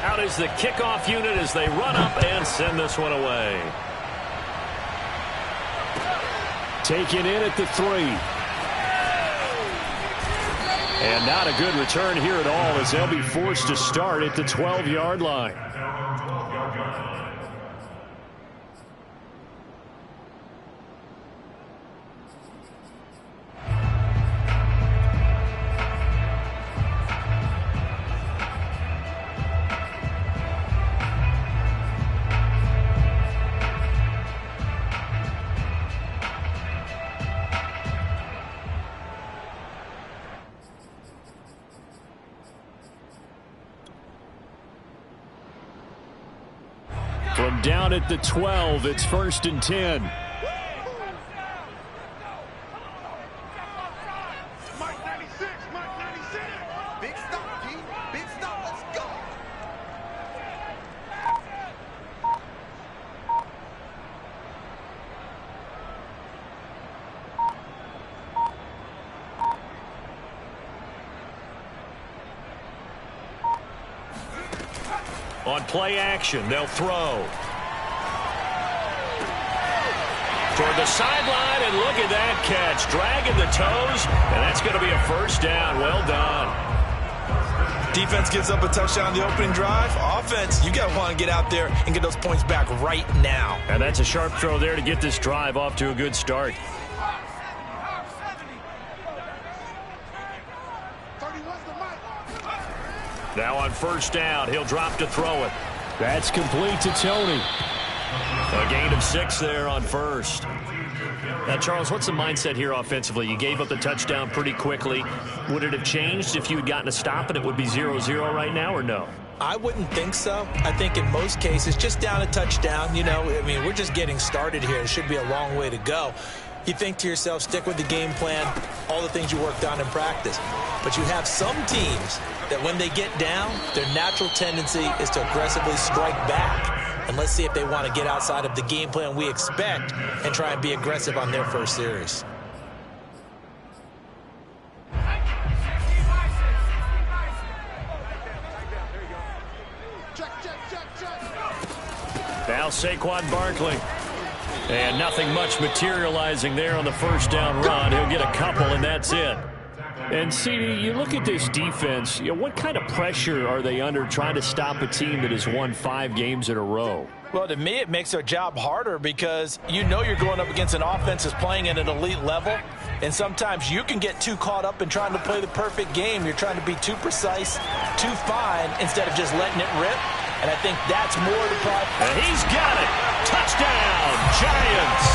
Out is the kickoff unit as they run up and send this one away. Taken in at the 3. And not a good return here at all as they'll be forced to start at the 12-yard line. From down at the 12, it's 1st and 10. Mike 96, Mike 96. Big stop, G. Big stop. Let's go. On play action, they'll throw. Toward the sideline, and look at that catch. Dragging the toes, and that's going to be a first down. Well done. Defense gives up a touchdown on the opening drive. Offense, you got to want to get out there and get those points back right now. And that's a sharp throw there to get this drive off to a good start. Now on first down, he'll drop to throw it. That's complete to Tony. A gain of 6 there on first. Now, Charles, what's the mindset here offensively? You gave up the touchdown pretty quickly. Would it have changed if you had gotten a stop and it would be 0-0 right now, or no? I wouldn't think so. I think in most cases, just down a touchdown, you know, I mean, we're just getting started here. It should be a long way to go. You think to yourself, stick with the game plan, all the things you worked on in practice. But you have some teams that when they get down, their natural tendency is to aggressively strike back. And let's see if they want to get outside of the game plan we expect and try and be aggressive on their first series. Now Saquon Barkley. And nothing much materializing there on the first down run. He'll get a couple, and that's it. And, CD, you look at this defense, you know, what kind of pressure are they under trying to stop a team that has won 5 games in a row? Well, to me, it makes their job harder because you know you're going up against an offense that's playing at an elite level, and sometimes you can get too caught up in trying to play the perfect game. You're trying to be too precise, too fine, instead of just letting it rip. And I think that's more the problem. And he's got it. Touchdown, Giants.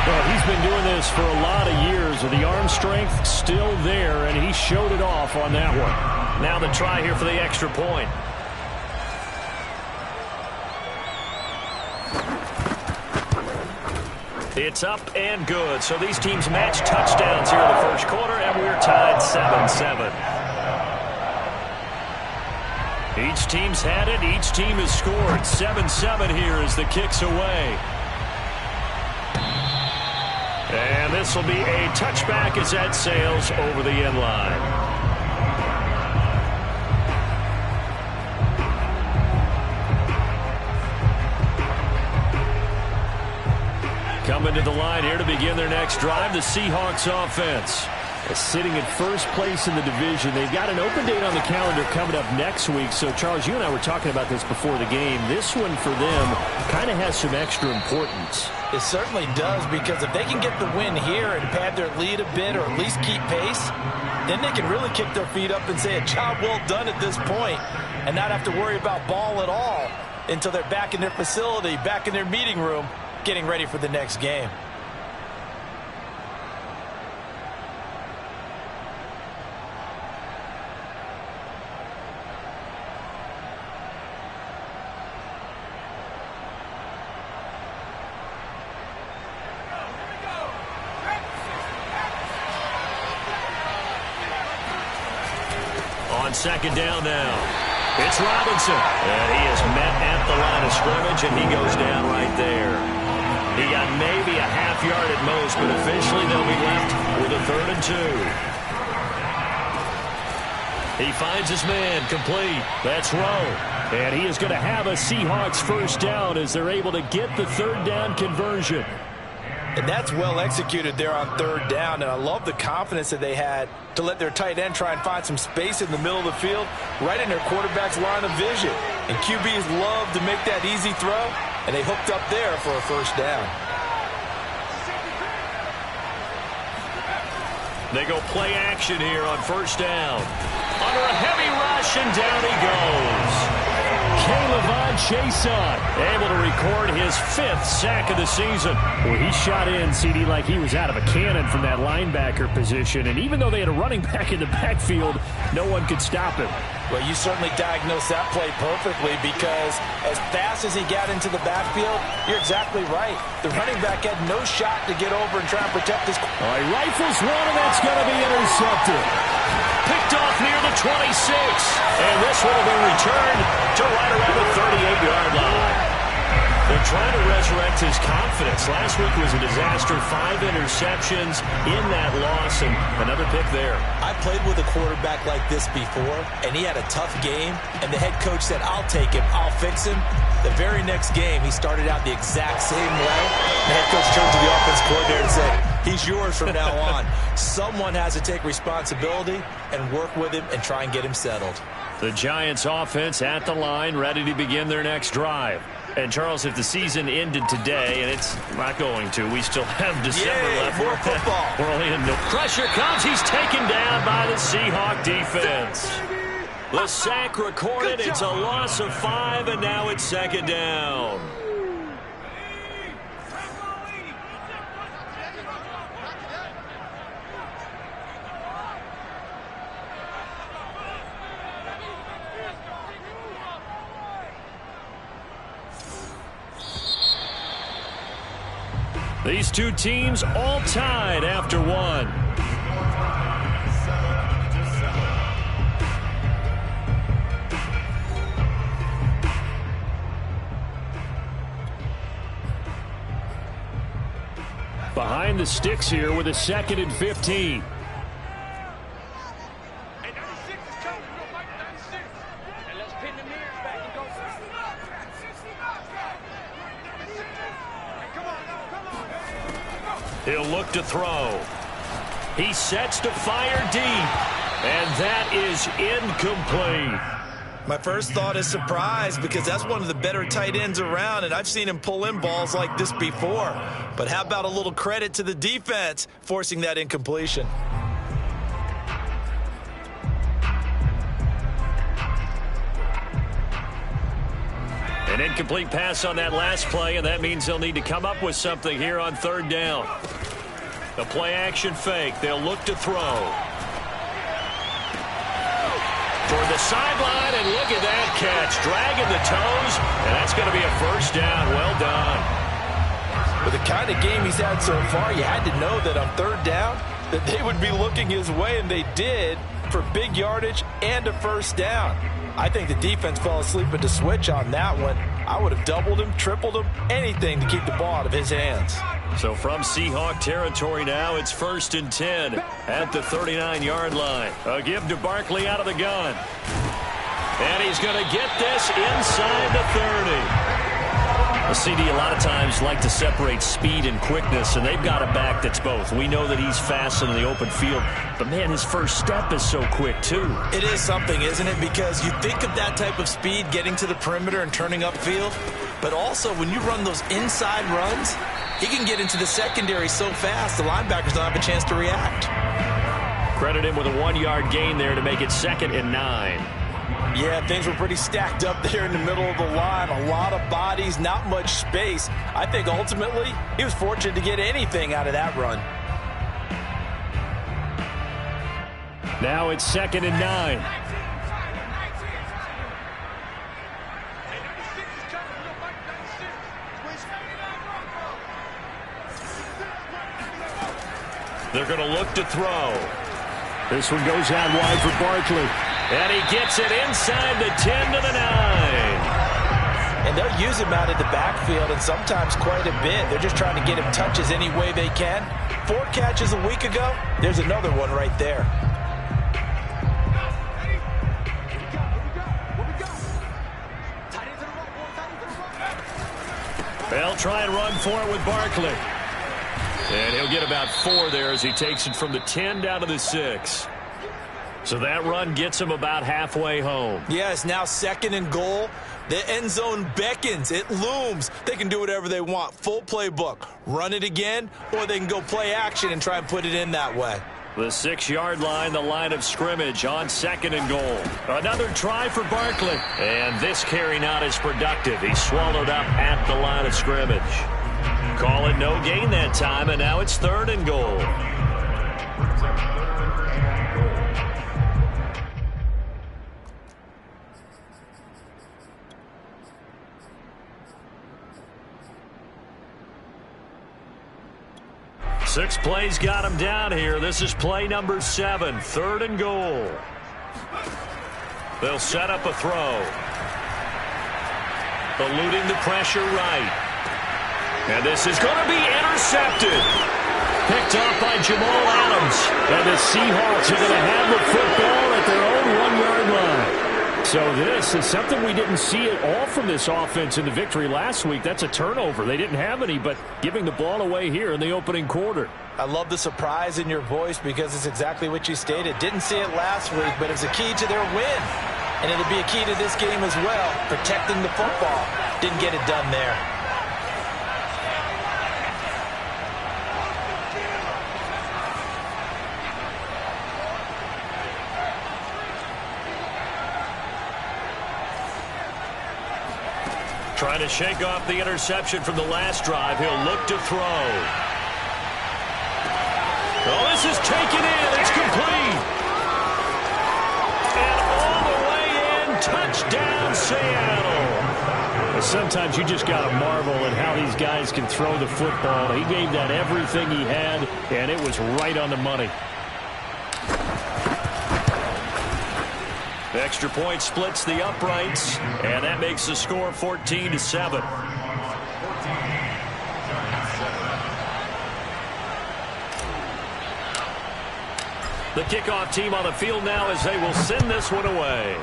Well, he's been doing this for a lot of years with the arm strength still there, and he showed it off on that one. Now the try here for the extra point. It's up and good. So these teams match touchdowns here in the first quarter, and we're tied 7-7. Each team's had it. Each team has scored. 7-7 here as the kick's away. And this will be a touchback as that sails over the end line. Coming to the line here to begin their next drive, the Seahawks offense. Sitting in first place in the division. They've got an open date on the calendar coming up next week. So, Charles, you and I were talking about this before the game. This one for them kind of has some extra importance. It certainly does, because if they can get the win here and pad their lead a bit or at least keep pace, then they can really kick their feet up and say a job well done at this point and not have to worry about ball at all until they're back in their facility, back in their meeting room, getting ready for the next game. Second down now. It's Robinson. And he is met at the line of scrimmage, and he goes down right there. He got maybe a half yard at most, but officially they'll be left with a 3rd and 2. He finds his man, complete. That's Rowe. And he is going to have a Seahawks first down as they're able to get the third down conversion. And that's well executed there on third down. And I love the confidence that they had to let their tight end try and find some space in the middle of the field, right in their quarterback's line of vision. And QBs love to make that easy throw, and they hooked up there for a first down. They go play action here on first down. Under a heavy rush, and down he goes. K'Lavon Chaisson able to record his 5th sack of the season. Well, he shot in, CD, like he was out of a cannon from that linebacker position. And even though they had a running back in the backfield, no one could stop him. Well, you certainly diagnosed that play perfectly, because as fast as he got into the backfield, you're exactly right. The running back had no shot to get over and try and protect his... All right, rifles one, and that's going to be intercepted. Picked off near the 26. And this one will be returned to right around the 38-yard line. They're trying to resurrect his confidence. Last week was a disaster. 5 interceptions in that loss, and another pick there. I played with a quarterback like this before, and he had a tough game, and the head coach said, I'll take him, I'll fix him. The very next game, he started out the exact same way. The head coach turned to the offense coordinator and said, he's yours from now on. Someone has to take responsibility and work with him and try and get him settled. The Giants offense at the line, ready to begin their next drive. And, Charles, if the season ended today, and it's not going to, we still have December left. More football. We're only in no pressure comes. He's taken down by the Seahawk defense. The sack recorded. It's a loss of 5, and now it's second down. These two teams all tied after one. Behind the sticks here with a 2nd and 15. He'll look to throw. He sets to fire deep. And that is incomplete. My first thought is surprise, because that's one of the better tight ends around, and I've seen him pull in balls like this before. But how about a little credit to the defense forcing that incompletion? An incomplete pass on that last play, and that means they'll need to come up with something here on third down. The play action fake. They'll look to throw. Toward the sideline, and look at that catch. Dragging the toes, and that's going to be a first down. Well done. With the kind of game he's had so far, you had to know that on third down that they would be looking his way, and they did, for big yardage and a first down. I think the defense fell asleep at the switch on that one. I would have doubled him, tripled him, anything to keep the ball out of his hands. So from Seahawk territory now, it's 1st and 10 at the 39-yard line. A give to Barkley out of the gun. And he's going to get this inside the 30. The CD a lot of times like to separate speed and quickness, and they've got a back that's both. We know that he's fast in the open field, but, man, his first step is so quick, too. It is something, isn't it? Because you think of that type of speed getting to the perimeter and turning upfield, but also when you run those inside runs, he can get into the secondary so fast the linebackers don't have a chance to react. Credit him with a 1-yard gain there to make it 2nd and 9. Yeah, things were pretty stacked up there in the middle of the line. A lot of bodies, not much space. I think ultimately he was fortunate to get anything out of that run. Now it's 2nd and 9. They're going to look to throw. This one goes out wide for Barkley. And he gets it inside the 10 to the 9. And they'll use him out in the backfield, and sometimes quite a bit. They're just trying to get him touches any way they can. 4 catches a week ago. There's another one right there. try and run for it with Barkley. And he'll get about 4 there as he takes it from the 10 down to the 6. So that run gets him about halfway home. Yeah, it's now 2nd and goal. The end zone beckons. It looms. They can do whatever they want. Full playbook. Run it again, or they can go play action and try and put it in that way. The 6-yard line, the line of scrimmage on 2nd and goal. Another try for Barkley. And this carry not as productive. He's swallowed up at the line of scrimmage. Call it no gain that time, and now it's 3rd and goal. Six plays got him down here. This is play number 7, 3rd and goal. They'll set up a throw. Eluding the pressure right. And this is going to be intercepted. Picked off by Jamal Adams. And the Seahawks are going to have the football at their own 1-yard line. So this is something we didn't see at all from this offense in the victory last week. That's a turnover. They didn't have any, but giving the ball away here in the opening quarter. I love the surprise in your voice because it's exactly what you stated. Didn't see it last week, but it was a key to their win. And it'll be a key to this game as well, protecting the football. Didn't get it done there. Trying to shake off the interception from the last drive. He'll look to throw. Oh, this is taken in. It's complete. And all the way in. Touchdown, Seattle. Sometimes you just got to marvel at how these guys can throw the football. He gave that everything he had, and it was right on the money. The extra point splits the uprights, and that makes the score 14-7. The kickoff team on the field now as they will send this one away.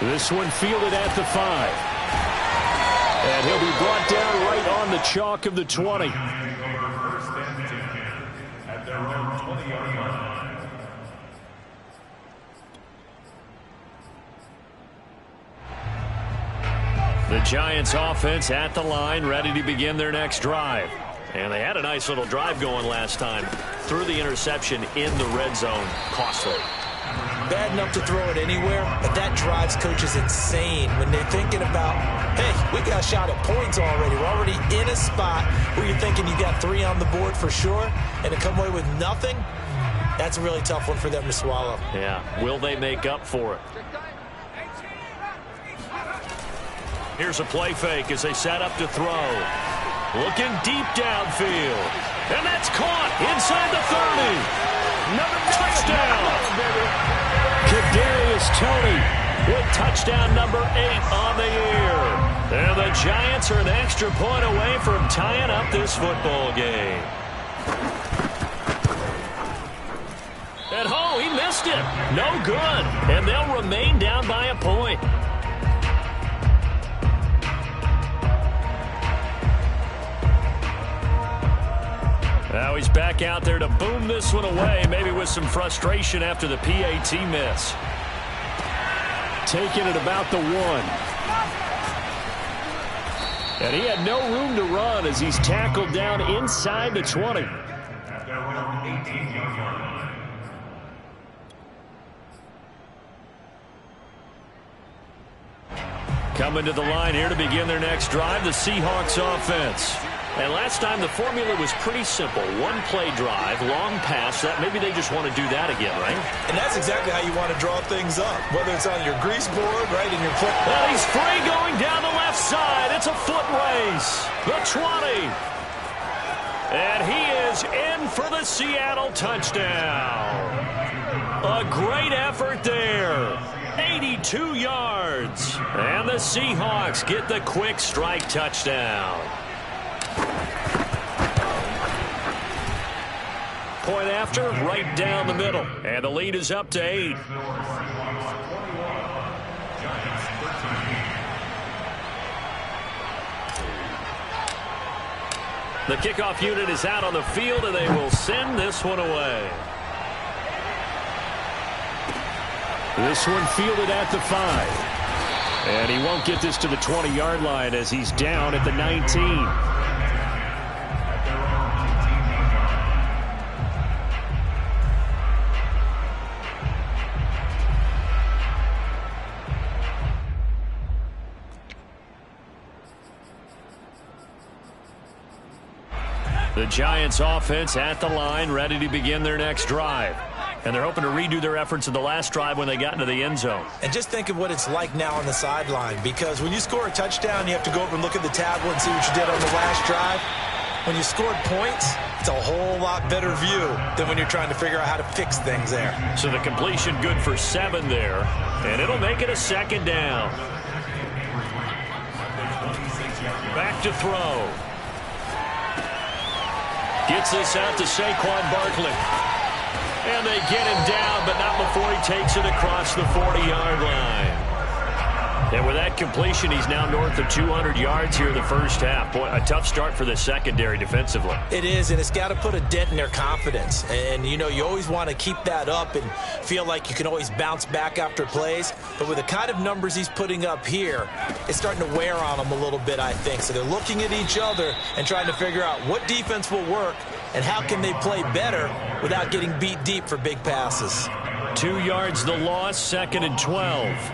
This one fielded at the 5. And he'll be brought down right on the chalk of the 20. The Giants offense at the line, ready to begin their next drive. And they had a nice little drive going last time. Threw the interception in the red zone. Costly. Bad enough to throw it anywhere, but that drives coaches insane when they're thinking about, hey, we got a shot at points already. We're already in a spot where you're thinking you got 3 on the board for sure, and to come away with nothing, that's a really tough one for them to swallow. Yeah, will they make up for it? Here's a play fake as they set up to throw. Looking deep downfield. And that's caught inside the 30. Another touchdown. Kadarius Toney with touchdown number 8 on the year. And the Giants are an extra point away from tying up this football game. At home, he missed it. No good. And they'll remain down by a point. Now he's back out there to boom this one away, maybe with some frustration after the PAT miss. taking it about the 1. And he had no room to run as he's tackled down inside the 20. Coming to the line here to begin their next drive, the Seahawks offense. And last time the formula was pretty simple. One play drive, long pass. That maybe they just want to do that again, right? And that's exactly how you want to draw things up. Whether it's on your grease board, right, in your foot. Well, he's free going down the left side. It's a foot race. The 20. And he is in for the Seattle touchdown. A great effort there. 82 yards. And the Seahawks get the quick strike touchdown. Point after, right down the middle. And the lead is up to 8. The kickoff unit is out on the field, and they will send this one away. This one fielded at the 5. And he won't get this to the 20-yard line as he's down at the 19. The Giants offense at the line, ready to begin their next drive. And they're hoping to redo their efforts in the last drive when they got into the end zone. And just think of what it's like now on the sideline, because when you score a touchdown, you have to go over and look at the tablet and see what you did on the last drive. When you scored points, it's a whole lot better view than when you're trying to figure out how to fix things there. So the completion good for 7 there, and it'll make it a second down. Back to throw. Gets this out to Saquon Barkley. And they get him down, but not before he takes it across the 40-yard line. And with that completion, he's now north of 200 yards here in the first half. Boy, a tough start for the secondary defensively. It is, and it's got to put a dent in their confidence. And, you know, you always want to keep that up and feel like you can always bounce back after plays. But with the kind of numbers he's putting up here, it's starting to wear on them a little bit, I think. So they're looking at each other and trying to figure out what defense will work and how can they play better without getting beat deep for big passes. 2 yards the loss, 2nd and 12.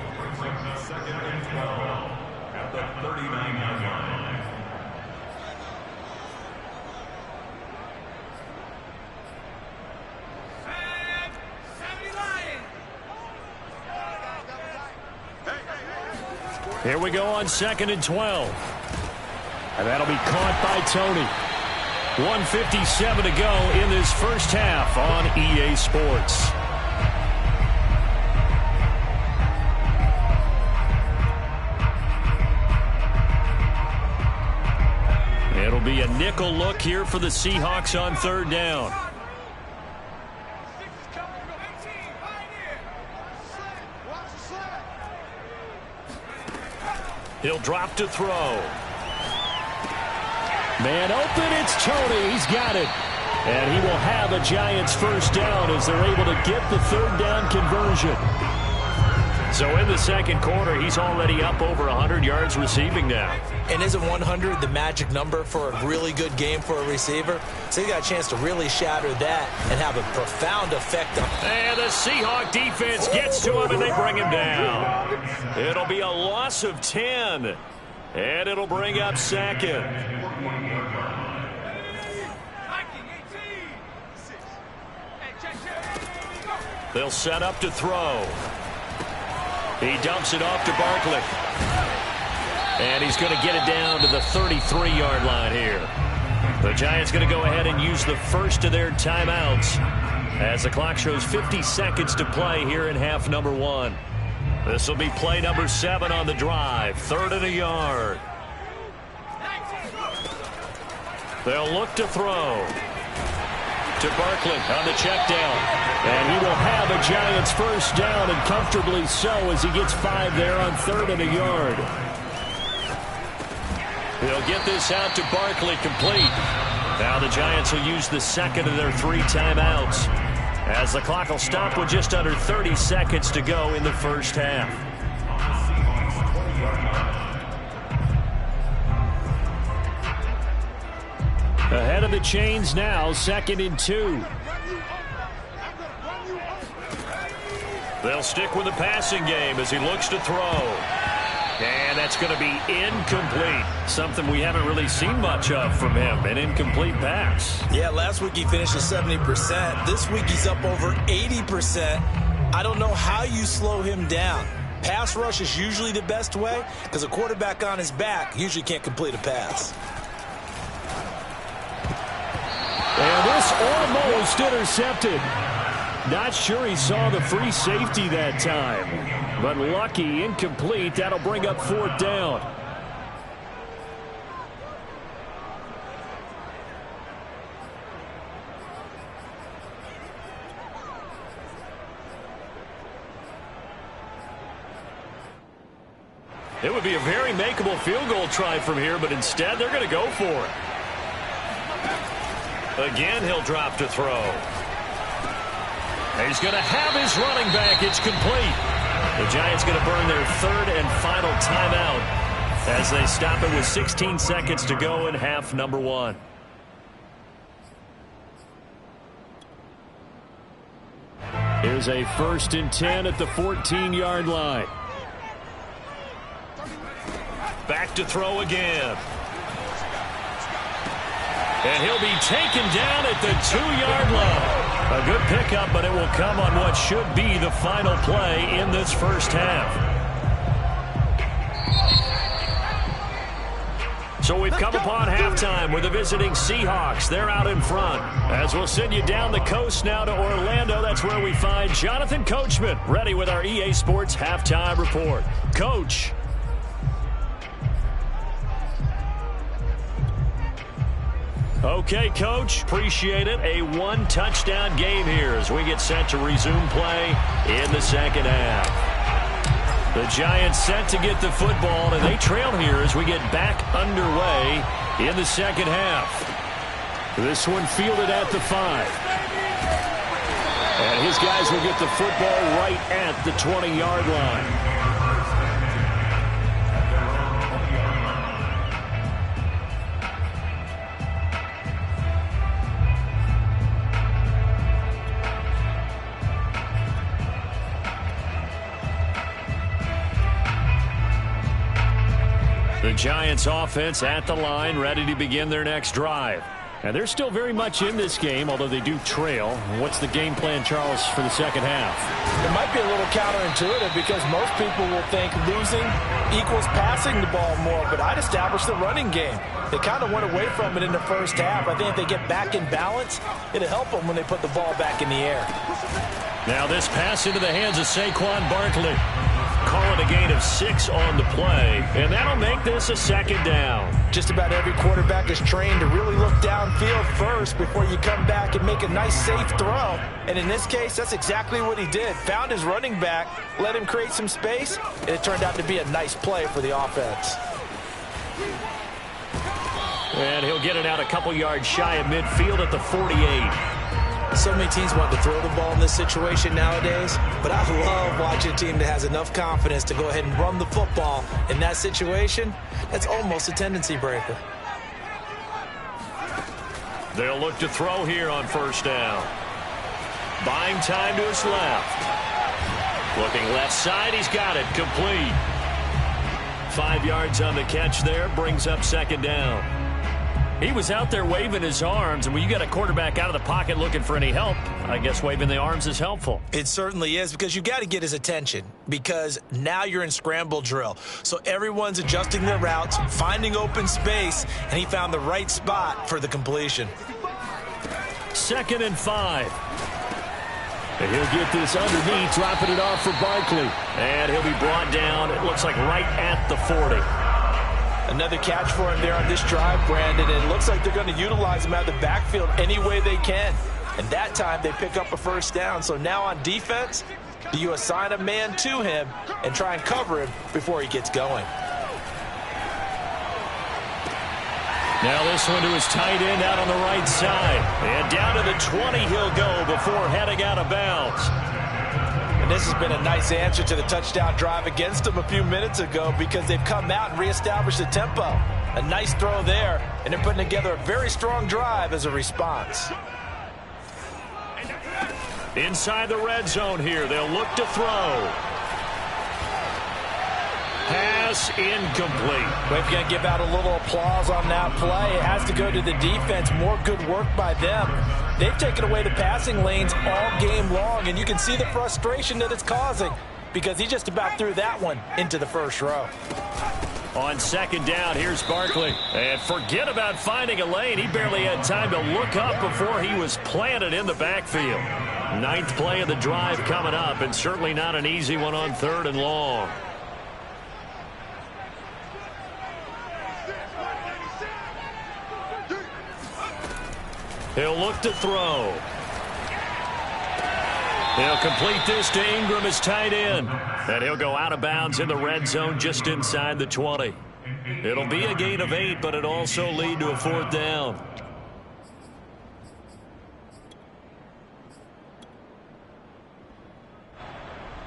Here we go on 2nd and 12. And that'll be caught by Tony. 1:57 to go in this first half on EA Sports. It'll be a nickel look here for the Seahawks on 3rd down. He'll drop to throw. Man open, it's Tony. He's got it. And he will have a Giants first down as they're able to get the 3rd down conversion. So in the second quarter, he's already up over 100 yards receiving now. And isn't 100 the magic number for a really good game for a receiver? So he got a chance to really shatter that and have a profound effect on. And the Seahawk defense gets to him, and they bring him down. It'll be a loss of 10, and it'll bring up 2nd. They'll set up to throw. He dumps it off to Barkley. And he's going to get it down to the 33-yard line here. The Giants going to go ahead and use the first of their timeouts as the clock shows 50 seconds to play here in half number 1. This will be play number 7 on the drive. 3rd and a yard. They'll look to throw. To Barkley on the check down. And he will have a Giants first down, and comfortably so, as he gets 5 there on 3rd and a yard. They'll get this out to Barkley, complete. Now the Giants will use the second of their 3 timeouts as the clock will stop with just under 30 seconds to go in the first half. Ahead of the chains now, 2nd and 2. They'll stick with the passing game as he looks to throw. And that's going to be incomplete. Something we haven't really seen much of from him, an incomplete pass. Yeah, last week he finished at 70%. This week he's up over 80%. I don't know how you slow him down. Pass rush is usually the best way because a quarterback on his back usually can't complete a pass. And this almost intercepted. Not sure he saw the free safety that time. But lucky, incomplete. That'll bring up 4th down. It would be a very makeable field goal try from here, but instead they're going to go for it. Again, he'll drop to throw. He's going to have his running back. It's complete. The Giants going to burn their third and final timeout as they stop it with 16 seconds to go in half number 1. Here's a 1st and 10 at the 14-yard line. Back to throw again. And he'll be taken down at the 2-yard line. A good pickup, but it will come on what should be the final play in this first half. So we've come upon halftime with the visiting Seahawks. They're out in front. As we'll send you down the coast now to Orlando, that's where we find Jonathan Coachman, ready with our EA Sports Halftime Report. Coach. Okay, Coach, appreciate it. A 1-touchdown game here as we get set to resume play in the second half. The Giants set to get the football, and they trail here as we get back underway in the second half. This one fielded at the 5. And his guys will get the football right at the 20-yard line. The Giants offense at the line, ready to begin their next drive. And they're still very much in this game, although they do trail. What's the game plan, Charles, for the second half? It might be a little counterintuitive because most people will think losing equals passing the ball more, but I'd establish the running game. They kind of went away from it in the first half. I think if they get back in balance, it'll help them when they put the ball back in the air. Now this pass into the hands of Saquon Barkley. Call it a gain of 6 on the play, and that'll make this a second down. Just about every quarterback is trained to really look downfield first before you come back and make a nice, safe throw. And in this case, that's exactly what he did. Found his running back, let him create some space, and it turned out to be a nice play for the offense. And he'll get it out a couple yards shy of midfield at the 48. So many teams want to throw the ball in this situation nowadays, but I love watching a team that has enough confidence to go ahead and run the football. In that situation, that's almost a tendency breaker. They'll look to throw here on first down. Buying time to his left. Looking left side, he's got it, complete. 5 yards on the catch there, brings up second down. He was out there waving his arms, and when you got a quarterback out of the pocket looking for any help, I guess waving the arms is helpful. It certainly is, because you've got to get his attention, because now you're in scramble drill. So everyone's adjusting their routes, finding open space, and he found the right spot for the completion. 2nd and 5. And he'll get this underneath, dropping it off for Barkley. And he'll be brought down, it looks like right at the 40. Another catch for him there on this drive, Brandon, and it looks like they're going to utilize him out of the backfield any way they can. And that time they pick up a first down. So now on defense, do you assign a man to him and try and cover him before he gets going? Now this one to his tight end out on the right side. And down to the 20 he'll go before heading out of bounds. And this has been a nice answer to the touchdown drive against them a few minutes ago, because they've come out and reestablished the tempo. A nice throw there, and they're putting together a very strong drive as a response. Inside the red zone here, they'll look to throw. Pass incomplete. But if you're going to give out a little applause on that play, it has to go to the defense. More good work by them. They've taken away the passing lanes all game long, and you can see the frustration that it's causing, because he just about threw that one into the first row. On second down, here's Barkley. And forget about finding a lane. He barely had time to look up before he was planted in the backfield. 9th play of the drive coming up, and certainly not an easy one on 3rd and long. He'll look to throw. He'll complete this to Ingram, his tight end. And he'll go out of bounds in the red zone just inside the 20. It'll be a gain of 8, but it'll also lead to a 4th down.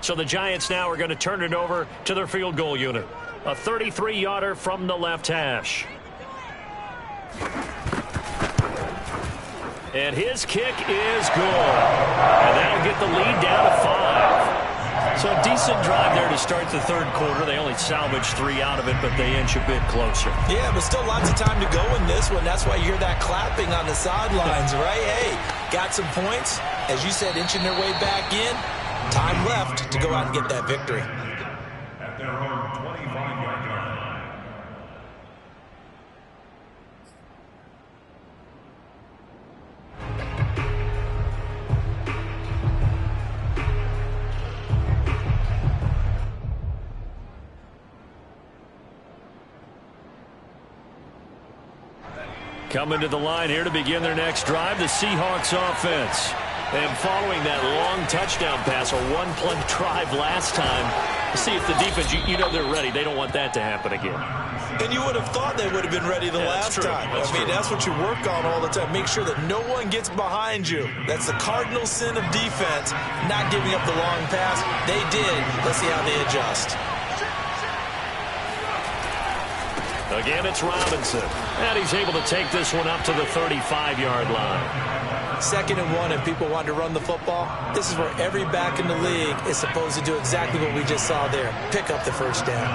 So the Giants now are going to turn it over to their field goal unit. A 33-yarder from the left hash. And his kick is good. And that'll get the lead down to 5. So a decent drive there to start the third quarter. They only salvaged 3 out of it, but they inch a bit closer. Yeah, but still lots of time to go in this one. That's why you hear that clapping on the sidelines, right? Hey, got some points. As you said, inching their way back in. Time left to go out and get that victory. At their own 25-yard line. Coming to the line here to begin their next drive, the Seahawks offense. And following that long touchdown pass, a one-play drive last time, see if the defense, you know they're ready. They don't want that to happen again. And you would have thought they would have been ready the last time. I mean, that's what you work on all the time. Make sure that no one gets behind you. That's the cardinal sin of defense, not giving up the long pass. They did. Let's see how they adjust. Again, it's Robinson. And he's able to take this one up to the 35-yard line. 2nd and 1, and people want to run the football. This is where every back in the league is supposed to do exactly what we just saw there. Pick up the first down.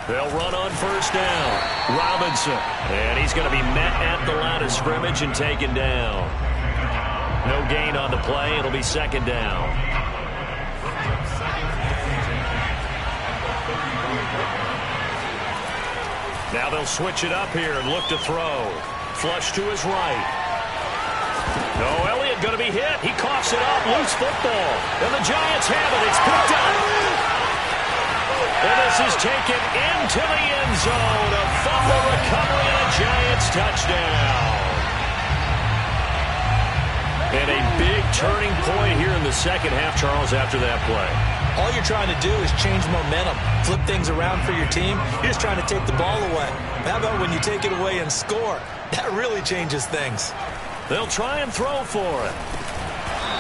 They'll run on first down. Robinson. And he's going to be met at the line of scrimmage and taken down. No gain on the play. It'll be 2nd down. Now they'll switch it up here and look to throw. Flush to his right. No, Elliott going to be hit. He coughs it up. Loose football. And the Giants have it. It's picked up. And this is taken into the end zone. A fumble recovery and a Giants touchdown. And a big turning point here in the second half, Charles, after that play. All you're trying to do is change momentum, flip things around for your team. You're just trying to take the ball away. How about when you take it away and score? That really changes things. They'll try and throw for it.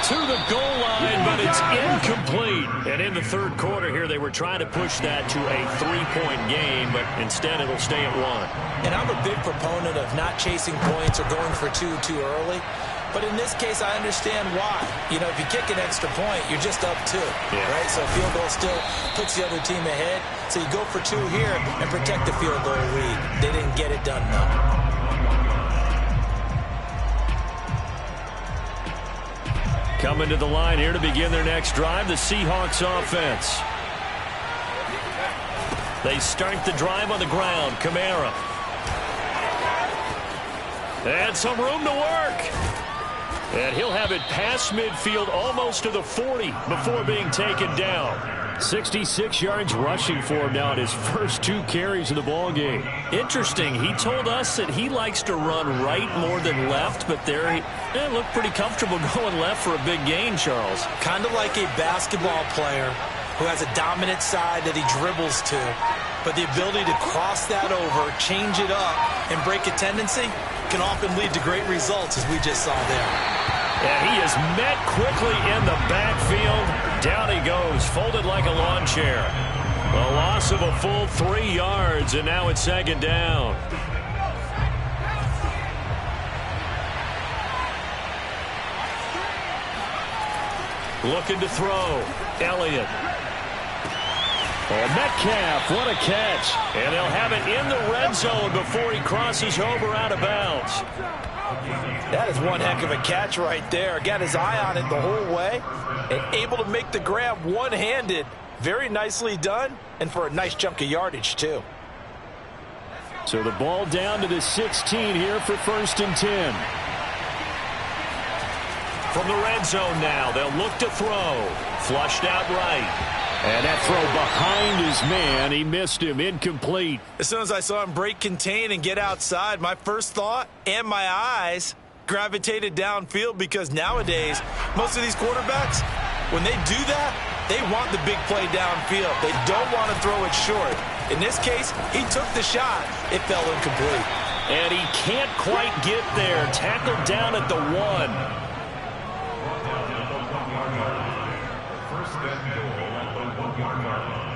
To the goal line, but it's incomplete. And in the third quarter here, they were trying to push that to a 3-point game, but instead it'll stay at 1. And I'm a big proponent of not chasing points or going for two too early. But in this case, I understand why. You know, if you kick an extra point, you're just up 2, right? So a field goal still puts the other team ahead. So you go for 2 here and protect the field goal lead. They didn't get it done, though. Coming to the line here to begin their next drive, the Seahawks offense. They start the drive on the ground. Kamara. And some room to work. And he'll have it past midfield almost to the 40 before being taken down. 66 yards rushing for him now at his first 2 carries of the ball game. Interesting. He told us that he likes to run right more than left, but there he looked pretty comfortable going left for a big gain, Charles. Kind of like a basketball player who has a dominant side that he dribbles to, but the ability to cross that over, change it up, and break a tendency can often lead to great results, as we just saw there. And he is met quickly in the backfield. Down he goes, folded like a lawn chair. A loss of a full 3 yards, and now it's 2nd down. Looking to throw. Elliott. Oh, Metcalf, what a catch. And they'll have it in the red zone before he crosses over out of bounds. That is one heck of a catch right there. Got his eye on it the whole way and able to make the grab one-handed. Very nicely done, and for a nice chunk of yardage, too. So the ball down to the 16 here for 1st and 10. From the red zone now, they'll look to throw. Flushed out right. And that throw behind his man, he missed him, incomplete. As soon as I saw him break contain and get outside, my first thought and my eyes gravitated downfield, because nowadays, most of these quarterbacks, when they do that, they want the big play downfield. They don't want to throw it short. In this case, he took the shot. It fell incomplete. And he can't quite get there. Tackled down at the 1. first and goal at the 1-yard line.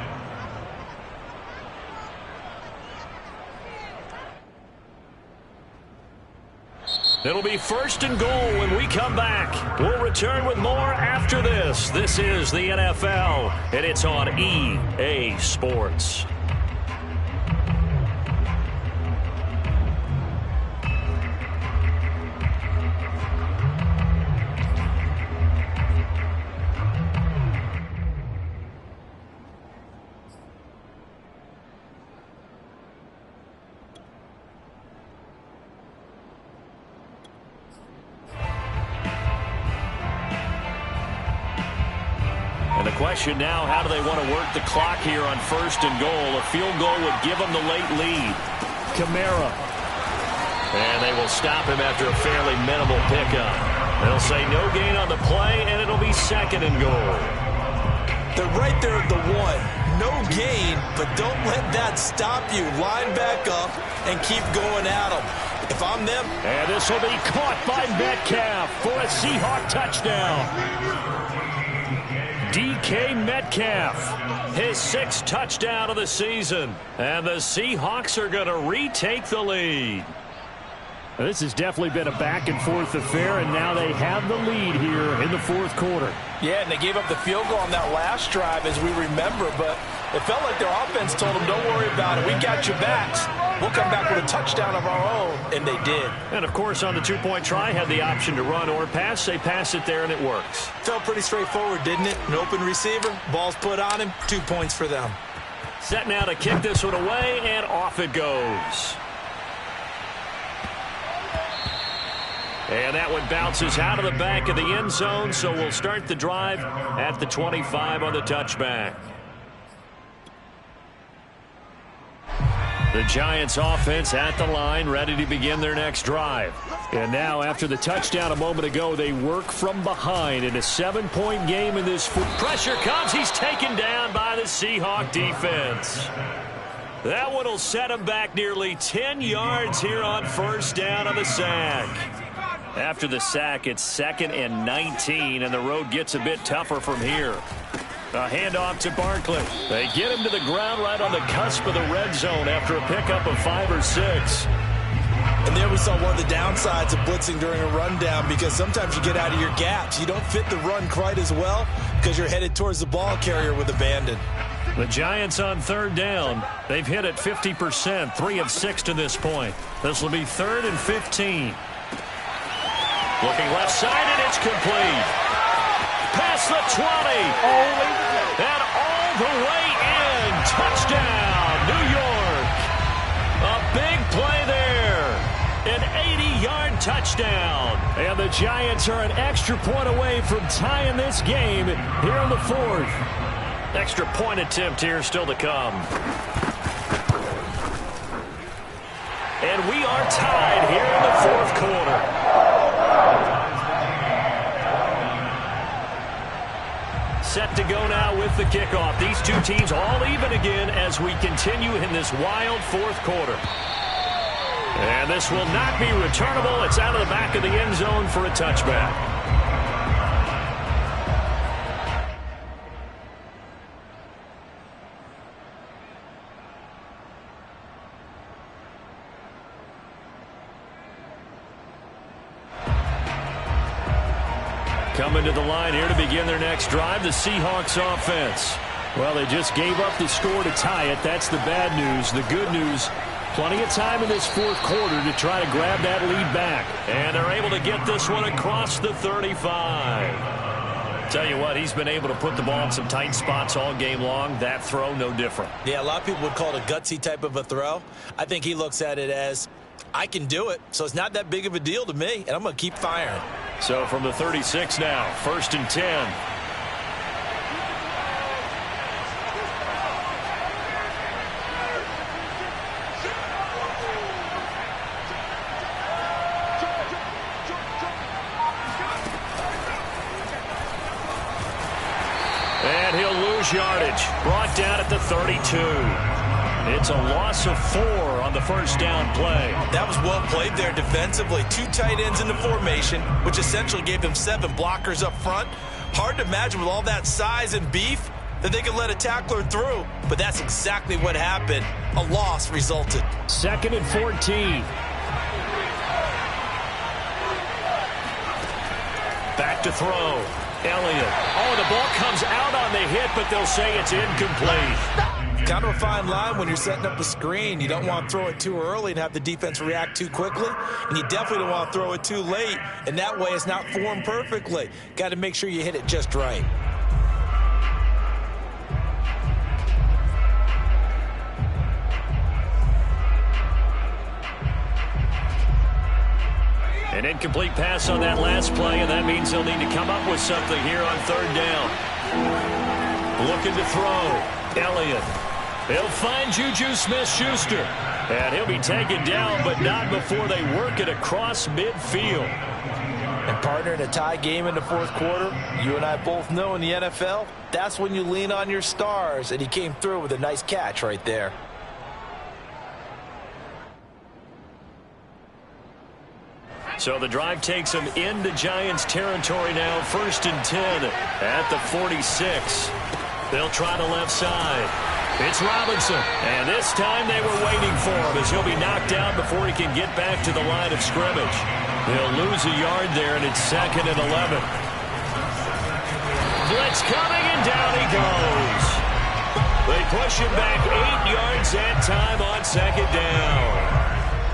It'll be first and goal when we come back. We'll return with more after this. This is the NFL, and it's on EA Sports. And the question now, how do they want to work the clock here on first and goal? A field goal would give them the late lead. Kamara. And they will stop him after a fairly minimal pickup. They'll say no gain on the play, and it'll be second and goal. They're right there at the one. No gain, but don't let that stop you. Line back up and keep going at them. If I'm them. And this will be caught by Metcalf for a Seahawk touchdown. DK Metcalf, his 6th touchdown of the season. And the Seahawks are going to retake the lead. This has definitely been a back-and-forth affair, and now they have the lead here in the 4th quarter. Yeah, and they gave up the field goal on that last drive, as we remember, but it felt like their offense told them, don't worry about it. We got your backs. We'll come back with a touchdown of our own, and they did. And, of course, on the 2-point try, had the option to run or pass. They pass it there, and it works. Felt pretty straightforward, didn't it? An open receiver, ball's put on him, 2 points for them. Set now to kick this one away, and off it goes. And that one bounces out of the back of the end zone, so we'll start the drive at the 25 on the touchback. The Giants offense at the line, ready to begin their next drive. And now, after the touchdown a moment ago, they work from behind in a 7-point game in this. Pressure comes. He's taken down by the Seahawk defense. That one will set him back nearly 10 yards here on first down on the sack. After the sack, it's 2nd and 19, and the road gets a bit tougher from here. A handoff to Barkley. They get him to the ground right on the cusp of the red zone after a pickup of 5 or 6. And there we saw one of the downsides of blitzing during a rundown, because sometimes you get out of your gaps. You don't fit the run quite as well because you're headed towards the ball carrier with abandon. The Giants on 3rd down. They've hit it 50%, 3 of 6 to this point. This will be 3rd and 15. Looking left side, and it's complete. Past the 20. And all the way in. Touchdown, New York. A big play there. An 80-yard touchdown. And the Giants are an extra point away from tying this game here in the 4th. Extra point attempt here still to come. And we are tied here in the 4th quarter. Set to go now with the kickoff. These two teams all even again as we continue in this wild 4th quarter. And this will not be returnable. It's out of the back of the end zone for a touchback. Coming to the line here to begin their next drive, the Seahawks offense. Well, they just gave up the score to tie it. That's the bad news. The good news, plenty of time in this 4th quarter to try to grab that lead back. And they're able to get this one across the 35. Tell you what, he's been able to put the ball in some tight spots all game long. That throw, no different. Yeah, a lot of people would call it a gutsy type of a throw. I think he looks at it as, I can do it, so it's not that big of a deal to me, and I'm going to keep firing. So from the 36 now, 1st and 10. And he'll lose yardage. Brought down at the 32. It's a loss of 4 on the first down play. That was well played there defensively. 2 tight ends in the formation, which essentially gave them 7 blockers up front. Hard to imagine with all that size and beef that they could let a tackler through, but that's exactly what happened. A loss resulted. 2nd and 14. Back to throw. Elliott. Oh, the ball comes out on the hit, but they'll say it's incomplete. Kind of a fine line when you're setting up a screen. You don't want to throw it too early and have the defense react too quickly, and you definitely don't want to throw it too late, and that way it's not formed perfectly. Got to make sure you hit it just right. An incomplete pass on that last play, and that means he'll need to come up with something here on 3rd down. Looking to throw. Elliott. He'll find Juju Smith-Schuster. And he'll be taken down, but not before they work it across midfield. And partner, in a tie game in the 4th quarter, you and I both know in the NFL, that's when you lean on your stars, and he came through with a nice catch right there. So the drive takes them into Giants territory now. 1st and 10 at the 46. They'll try the left side. It's Robinson. And this time they were waiting for him as he'll be knocked down before he can get back to the line of scrimmage. They'll lose a yard there, and it's 2nd and 11. Blitz coming, and down he goes. They push him back 8 yards that time on 2nd down.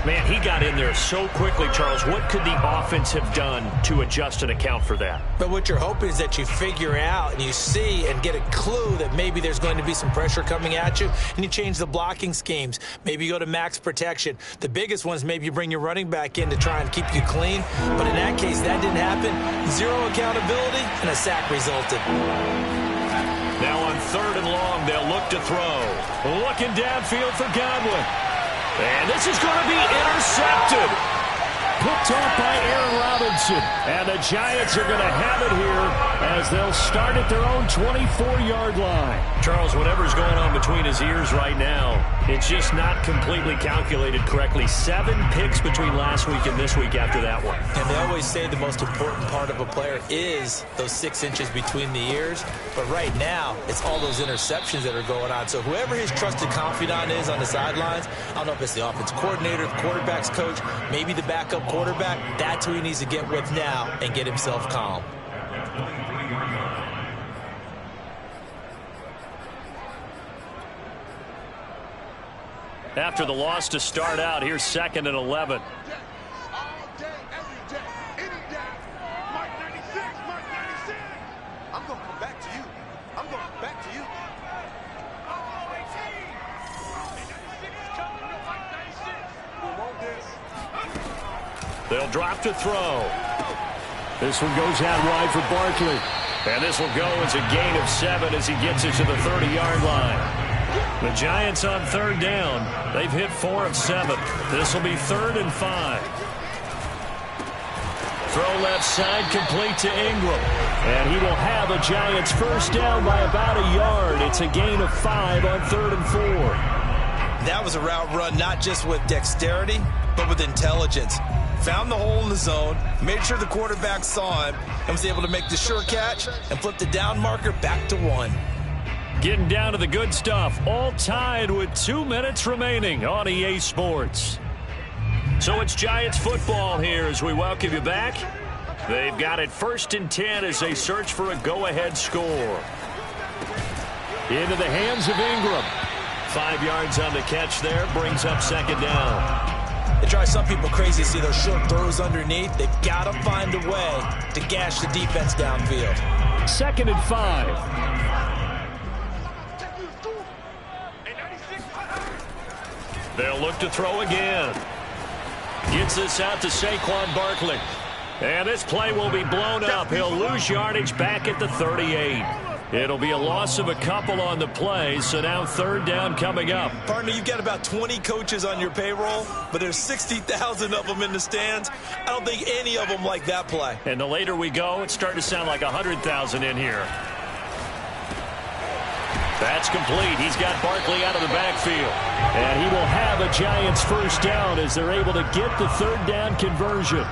Man, he got in there so quickly, Charles. What could the offense have done to adjust and account for that? But what you're hoping is that you figure out and you see and get a clue that maybe there's going to be some pressure coming at you, and you change the blocking schemes. Maybe you go to max protection. The biggest ones, maybe you bring your running back in to try and keep you clean. But in that case, that didn't happen. 0 accountability, and a sack resulted. Now on 3rd and long, they'll look to throw. Looking downfield for Godwin. And this is going to be intercepted. Picked off by Aaron Robinson. And the Giants are going to have it here as they'll start at their own 24-yard line. Charles, whatever's going on between his ears right now, it's just not completely calculated correctly. 7 picks between last week and this week after that one. And they always say the most important part of a player is those 6 inches between the ears. But right now, it's all those interceptions that are going on. So whoever his trusted confidant is on the sidelines, I don't know if it's the offense coordinator, the quarterback's coach, maybe the backup quarterback, that's who he needs to get with now and get himself calm. After the loss to start out, here's 2nd and 11. All day, every day, any day. Mark 96, Mark 96. I'm going to come back to you. I'm going to come back to you. They'll drop to throw. This one goes out wide for Barkley. And this will go as a gain of 7 as he gets it to the 30-yard line. The Giants on 3rd down. They've hit 4 of 7. This will be 3rd and 5. Throw left side, complete to Ingram. And he will have a Giants first down by about a yard. It's a gain of 5 on 3rd and 4. That was a route run not just with dexterity, but with intelligence. Found the hole in the zone, made sure the quarterback saw him, and was able to make the sure catch and flip the down marker back to 1. Getting down to the good stuff. All tied with 2 minutes remaining on EA Sports. So it's Giants football here as we welcome you back. They've got it 1st and 10 as they search for a go-ahead score. Into the hands of Ingram. 5 yards on the catch there, brings up 2nd down. It drives some people crazy to see those short throws underneath. They've got to find a way to gash the defense downfield. 2nd and 5. They'll look to throw again. Gets this out to Saquon Barkley. And this play will be blown up. He'll lose yardage back at the 38. It'll be a loss of a couple on the play, so now 3rd down coming up. Partner, you've got about 20 coaches on your payroll, but there's 60,000 of them in the stands. I don't think any of them like that play. And the later we go, it's starting to sound like 100,000 in here. That's complete. He's got Barkley out of the backfield. And he will have a Giants first down as they're able to get the 3rd down conversion.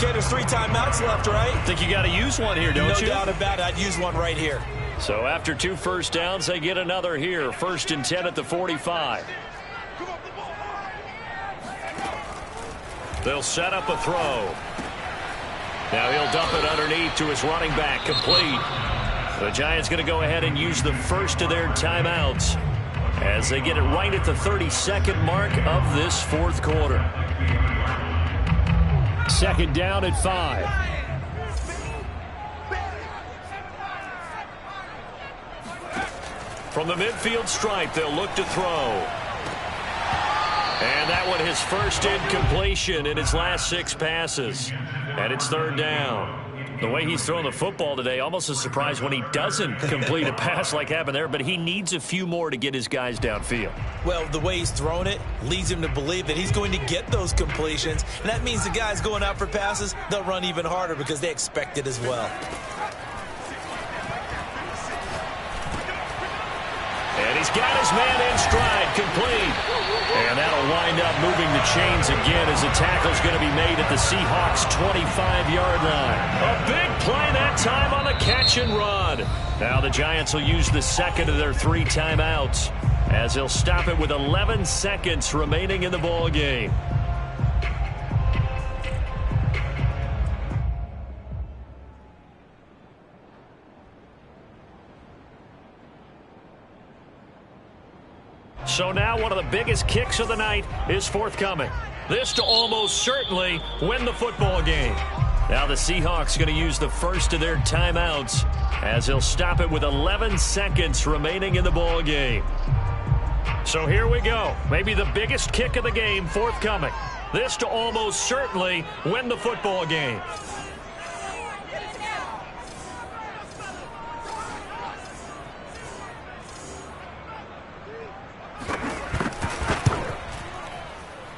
Okay, there's 3 timeouts left, right? Think you got to use one here, don't you? No doubt about it. I'd use one right here. So after 2 first downs, they get another here. 1st and 10 at the 45. They'll set up a throw. Now he'll dump it underneath to his running back, complete. The Giants going to go ahead and use the first of their timeouts as they get it right at the 32nd mark of this 4th quarter. 2nd down at 5. From the midfield stripe, they'll look to throw. And that one his first incompletion in his last 6 passes. And it's 3rd down. The way he's throwing the football today, almost a surprise when he doesn't complete a pass like happened there, but he needs a few more to get his guys downfield. Well, the way he's thrown it leads him to believe that he's going to get those completions, and that means the guys going out for passes, they'll run even harder because they expect it as well. And he's got his man in stride, complete. And that'll wind up moving the chains again as the tackle's going to be made at the Seahawks' 25-yard line. A big play that time on the catch and run. Now the Giants will use the second of their 3 timeouts as they'll stop it with 11 seconds remaining in the ball game. So now one of the biggest kicks of the night is forthcoming. This to almost certainly win the football game. Now the Seahawks going to use the first of their timeouts as they'll stop it with 11 seconds remaining in the ball game. So here we go. Maybe the biggest kick of the game forthcoming. This to almost certainly win the football game.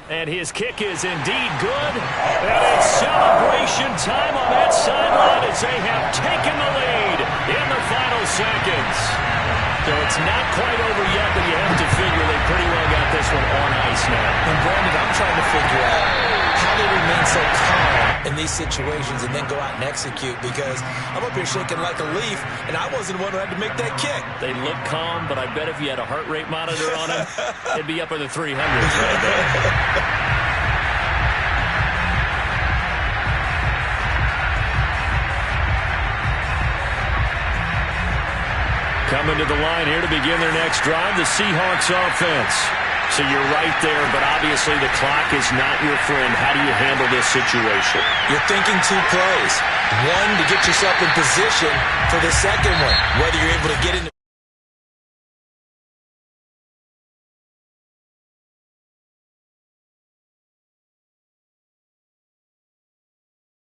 And his kick is indeed good. And it's celebration time on that sideline as they have taken the lead in the final seconds. So it's not quite over yet, but you have to figure they pretty well got this one on ice now. And Brandon, I'm trying to figure out how they remain so calm in these situations and then go out and execute, because I'm up here shaking like a leaf, and I wasn't the one who had to make that kick. They look calm, but I bet if you had a heart rate monitor on him, it'd be up in the 300s right there. Coming to the line here to begin their next drive, the Seahawks offense. So you're right there, but obviously the clock is not your friend. How do you handle this situation? You're thinking 2 plays. One, to get yourself in position for the second one. Whether you're able to get in